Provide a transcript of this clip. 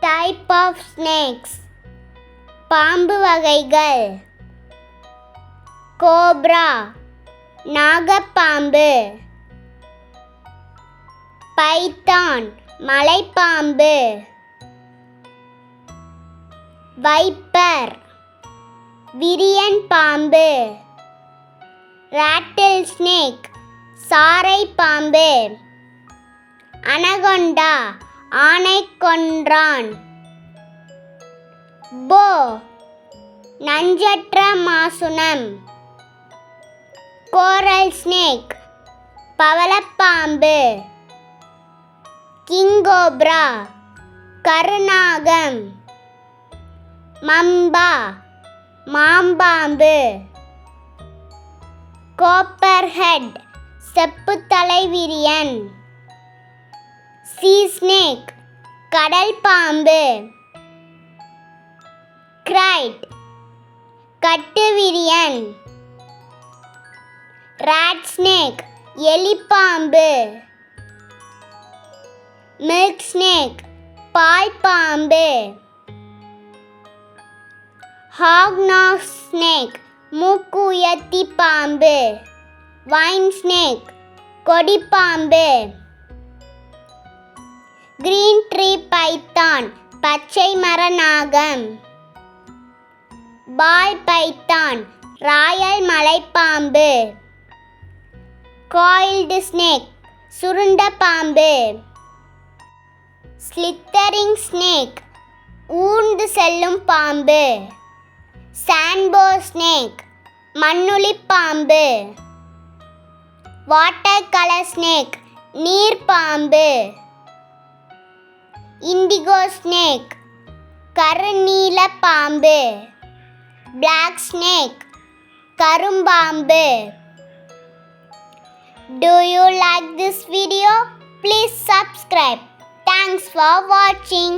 Type of snakes. பாம்பு வகைகள். Cobra நாகப்பாம்பு. Python மலைப்பாம்பு. வைப்பர் விரியன் பாம்பு. ராட்டில் ஸ்னேக் சாரை பாம்பு. அனகொண்டா ஆனைக்கொன்றான். போ நஞ்சற்ற மாசுணம். கோரல் ஸ்னேக் பவளப்பாம்பு. கிங்கோப்ரா கருநாகம். மம்பா மாம்பாம்பு. கோப்பர்ஹெட் செப்புத்தலை விரியன். சீ ஸ்னேக் கடல் பாம்பு. கிரைட் கட்டுவிரியன். ராட் ஸ்னேக் எலிப்பாம்பு. மில்க் ஸ்னேக் பால் பாம்பு. ஹாக்நாஸ் ஸ்னேக் மூக்கு உயர்த்தி பாம்பு. வைன் ஸ்னேக் கொடிப்பாம்பு. கிரீன் ட்ரீ பைத்தான் பச்சை மர நாகம். பால் பைத்தான் ராயல் மலைப்பாம்பு. காயில்டு ஸ்னேக் சுருண்ட பாம்பு. ஸ்லித்தரிங் ஸ்னேக் ஊர்ந்து செல்லும் பாம்பு. சான்போ ஸ்னேக் மண்ணுளி பாம்பு. வாட்டர் கலர் ஸ்னேக் நீர் பாம்பு. இண்டிகோ ஸ்னேக் கருநீல பாம்பு. பிளாக் ஸ்னேக் கரும்பாம்பு. Do you like this video? Please subscribe. Thanks for watching.